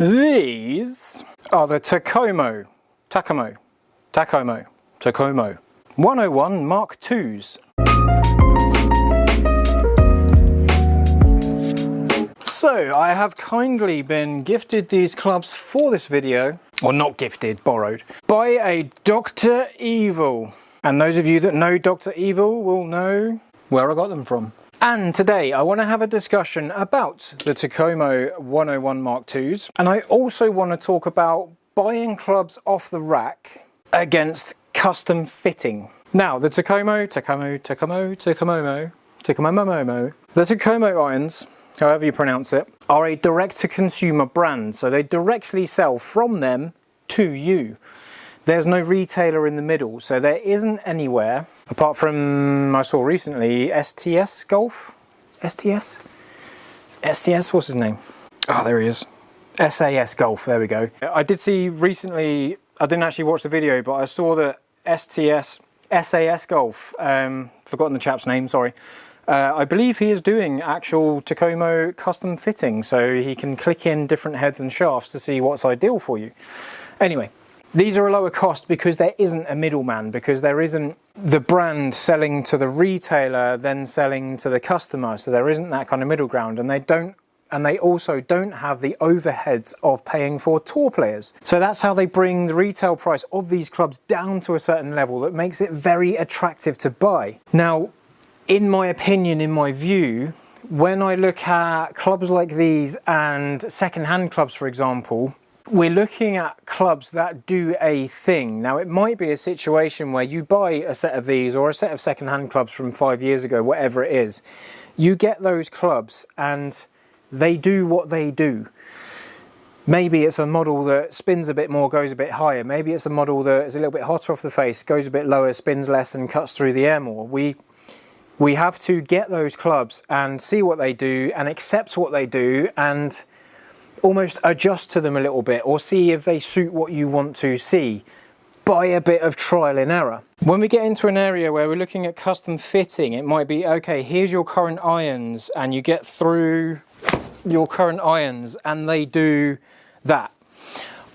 These are the Takomo 101 Mark IIs. So I have kindly been gifted these clubs for this video, or not gifted, borrowed, by a Dr. Evil. And those of you that know Dr. Evil will know where I got them from. And today I want to have a discussion about the Takomo 101 Mark IIs, and I also want to talk about buying clubs off the rack against custom fitting. Now the Takomo irons, however you pronounce it, are a direct-to-consumer brand, so they directly sell from them to you. There's no retailer in the middle, so there isn't anywhere, apart from, I saw recently, STS Golf? STS? STS? What's his name? Oh, there he is. SAS Golf, there we go. I did see recently, I didn't actually watch the video, but I saw that SAS Golf, forgotten the chap's name, sorry. I believe he is doing actual Takomo custom fitting, so he can click in different heads and shafts to see what's ideal for you. Anyway, these are a lower cost because there isn't a middleman, because there isn't the brand selling to the retailer then selling to the customer, so there isn't that kind of middle ground, and they also don't have the overheads of paying for tour players. So that's how they bring the retail price of these clubs down to a certain level that makes it very attractive to buy. Now, in my opinion, in my view, when I look at clubs like these and second-hand clubs, for example, we're looking at clubs that do a thing. Now, it might be a situation where you buy a set of these or a set of second-hand clubs from 5 years ago, whatever it is. You get those clubs and they do what they do. Maybe it's a model that spins a bit more, goes a bit higher. Maybe it's a model that is a little bit hotter off the face, goes a bit lower, spins less and cuts through the air more. We have to get those clubs and see what they do and accept what they do and almost adjust to them a little bit, or see if they suit what you want to see by a bit of trial and error. When we get into an area where we're looking at custom fitting, it might be, okay, here's your current irons, and you get through your current irons and they do that.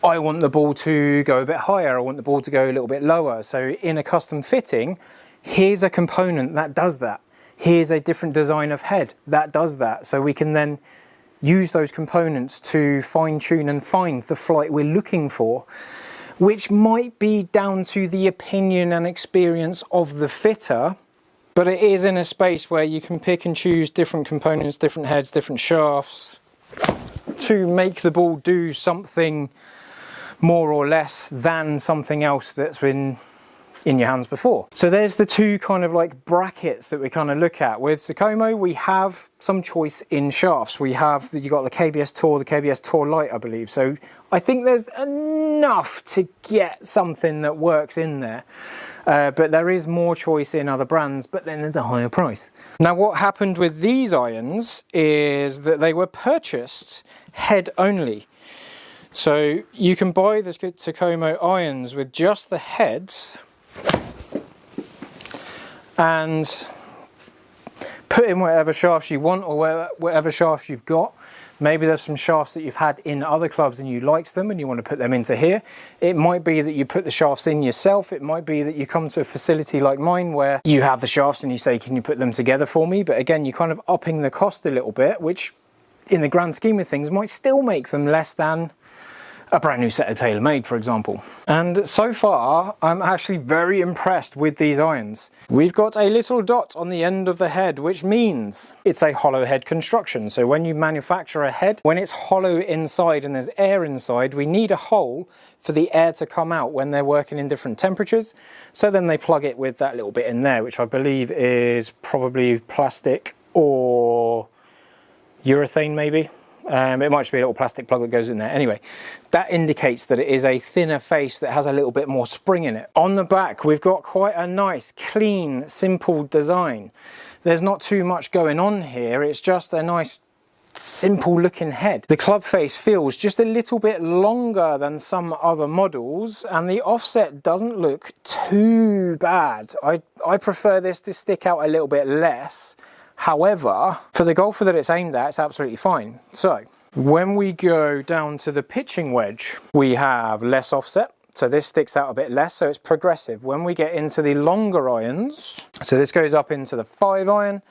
I want the ball to go a bit higher, I want the ball to go a little bit lower. So in a custom fitting, here's a component that does that. Here's a different design of head that does that. So we can then use those components to fine-tune and find the flight we're looking for, which might be down to the opinion and experience of the fitter, but it is in a space where you can pick and choose different components, different heads, different shafts to make the ball do something more or less than something else that's been in your hands before. So there's the two kind of like brackets that we kind of look at. With Takomo, we have some choice in shafts. You got the KBS Tour, the KBS Tour Light, I believe. So I think there's enough to get something that works in there. But there is more choice in other brands, but then there's a higher price. Now, what happened with these irons is that they were purchased head only. So you can buy the Takomo irons with just the heads and put in whatever shafts you want, or whatever shafts you've got. Maybe there's some shafts that you've had in other clubs and you liked them and you want to put them into here. It might be that you put the shafts in yourself. It might be that you come to a facility like mine where you have the shafts and you say, can you put them together for me? But again, you're kind of upping the cost a little bit, which in the grand scheme of things might still make them less than a brand new set of TaylorMade, for example. And so far, I'm actually very impressed with these irons. We've got a little dot on the end of the head, which means it's a hollow head construction. So when you manufacture a head, when it's hollow inside and there's air inside, we need a hole for the air to come out when they're working in different temperatures. So then they plug it with that little bit in there, which I believe is probably plastic or urethane maybe. It might just be a little plastic plug that goes in there. Anyway, that indicates that it is a thinner face that has a little bit more spring in it. On the back, we've got quite a nice, clean, simple design. There's not too much going on here. It's just a nice, simple looking head. The club face feels just a little bit longer than some other models, and the offset doesn't look too bad. I prefer this to stick out a little bit less. However, for the golfer that it's aimed at, it's absolutely fine. So When we go down to the pitching wedge, we have less offset. So this sticks out a bit less, so it's progressive. When we get into the longer irons, so this goes up into the 5 iron,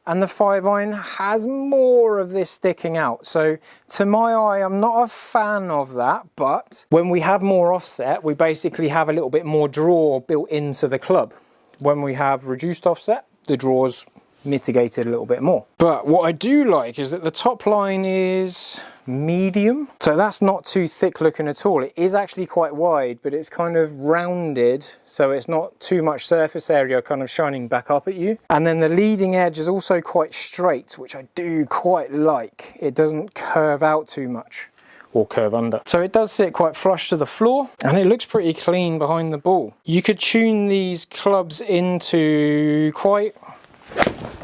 and the 5 iron has more of this sticking out. So to my eye, I'm not a fan of that, but when we have more offset, we basically have a little bit more draw built into the club. When we have reduced offset, the draw's mitigated a little bit more. But what I do like is that the top line is medium, so that's not too thick looking at all. It is actually quite wide, but it's kind of rounded, so it's not too much surface area kind of shining back up at you. And then the leading edge is also quite straight, which I do quite like. It doesn't curve out too much or curve under, so it does sit quite flush to the floor, and it looks pretty clean behind the ball. You could tune these clubs into quite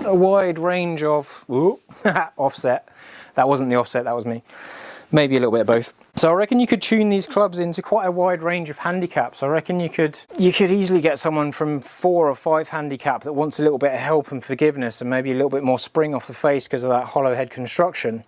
a wide range of offset. That wasn't the offset, that was me. Maybe a little bit of both. So I reckon you could tune these clubs into quite a wide range of handicaps. I reckon you could easily get someone from 4 or 5 handicap that wants a little bit of help and forgiveness and maybe a little bit more spring off the face because of that hollow head construction.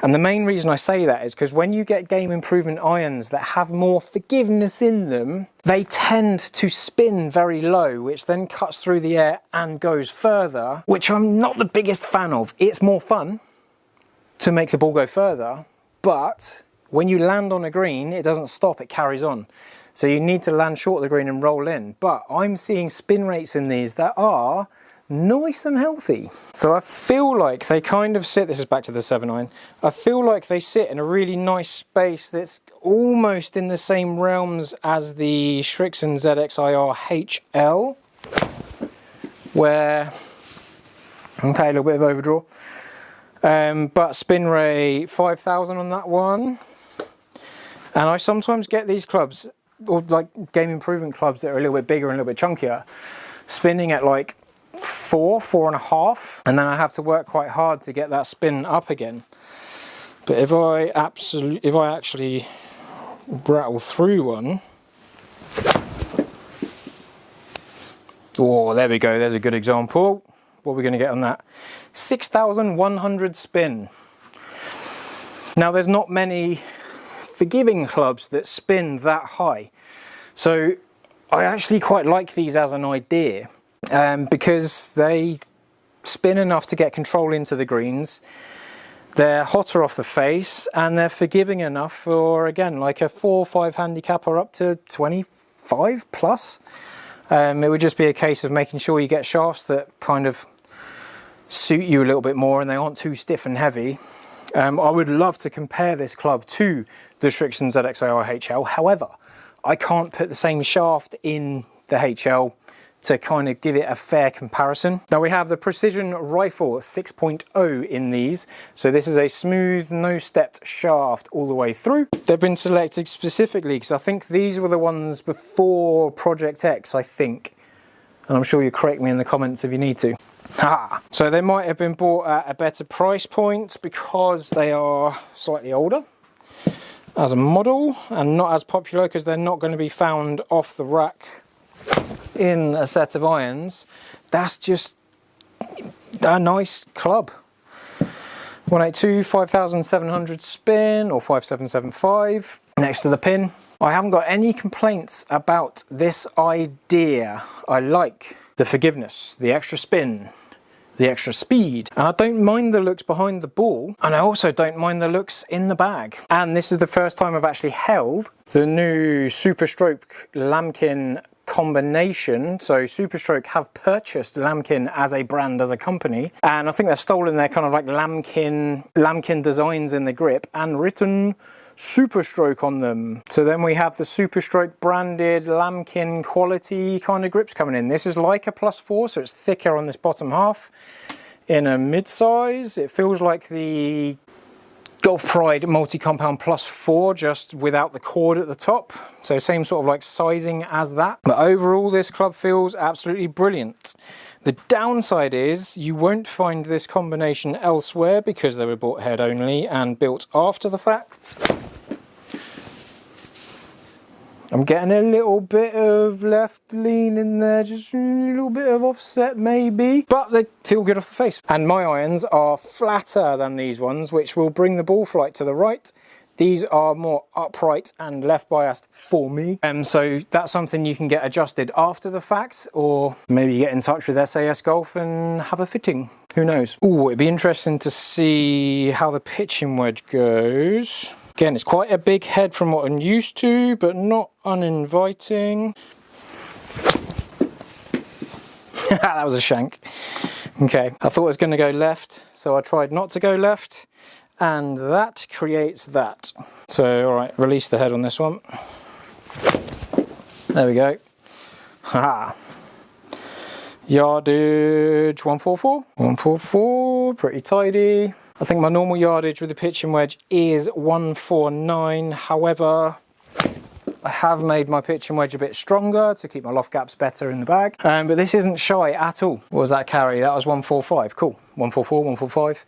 And the main reason I say that is because when you get game improvement irons that have more forgiveness in them, they tend to spin very low, which then cuts through the air and goes further, which I'm not the biggest fan of. It's more fun to make the ball go further, but when you land on a green, it doesn't stop, it carries on. So you need to land short of the green and roll in. But I'm seeing spin rates in these that are nice and healthy. So I feel like they kind of sit, this is back to the 7 iron, I feel like they sit in a really nice space that's almost in the same realms as the Srixon ZXIR HL, where, okay, a little bit of overdraw. But spin rate 5,000 on that one. And I sometimes get these clubs, or like game improvement clubs that are a little bit bigger and a little bit chunkier, spinning at like 4.5, and then I have to work quite hard to get that spin up again. But if I actually rattle through one, oh, there we go, there's a good example. What are we going to get on that? 6,100 spin. Now there's not many forgiving clubs that spin that high, so I actually quite like these as an idea, because they spin enough to get control into the greens, they're hotter off the face, and they're forgiving enough for, again, like a 4 or 5 handicap or up to 25 plus. It would just be a case of making sure you get shafts that kind of suit you a little bit more and they aren't too stiff and heavy. I would love to compare this club to the Srixon ZXIR HL. However, I can't put the same shaft in the HL to kind of give it a fair comparison. Now we have the Precision Rifle 6.0 in these. So this is a smooth, no-stepped shaft all the way through. They've been selected specifically because I think these were the ones before Project X, I think. And I'm sure you'll correct me in the comments if you need to. Ha! So they might have been bought at a better price point because they are slightly older as a model and not as popular because they're not going to be found off the rack in a set of irons. That's just a nice club. 182, 5,700 spin, or 5,775 next to the pin. I haven't got any complaints about this idea. I like the forgiveness, the extra spin, the extra speed, and I don't mind the looks behind the ball, and I also don't mind the looks in the bag. And this is the first time I've actually held the new Superstroke Lamkin combination. So Superstroke have purchased Lamkin as a brand, as a company, and I think they've stolen their kind of like Lamkin designs in the grip and written Superstroke on them. So then we have the Superstroke branded Lamkin quality kind of grips coming in. This is like a +4, so it's thicker on this bottom half. In a mid-size, it feels like the Golf Pride multi-compound +4, just without the cord at the top. So same sort of like sizing as that. But overall, this club feels absolutely brilliant. The downside is you won't find this combination elsewhere because they were bought head only and built after the fact. I'm getting a little bit of left lean in there, just a little bit of offset maybe, but they feel good off the face. And my irons are flatter than these ones, which will bring the ball flight to the right. These are more upright and left biased for me. So that's something you can get adjusted after the fact, or maybe get in touch with SAS Golf and have a fitting. Who knows? Ooh, it'd be interesting to see how the pitching wedge goes. Again, it's quite a big head from what I'm used to, but not uninviting. That was a shank. Okay, I thought it was going to go left, so I tried not to go left. And that creates that. So, all right, release the head on this one. There we go. Haha. Yardage 144. 144, pretty tidy. I think my normal yardage with the pitching wedge is 149. However, I have made my pitching wedge a bit stronger to keep my loft gaps better in the bag. But this isn't shy at all. What was that carry? That was 145. Cool. 144, 145.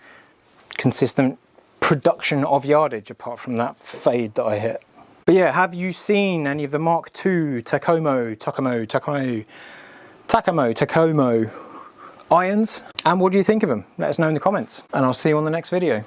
Consistent production of yardage apart from that fade that I hit. But yeah, have you seen any of the Mark II Takomo irons? And what do you think of them? Let us know in the comments, and I'll see you on the next video.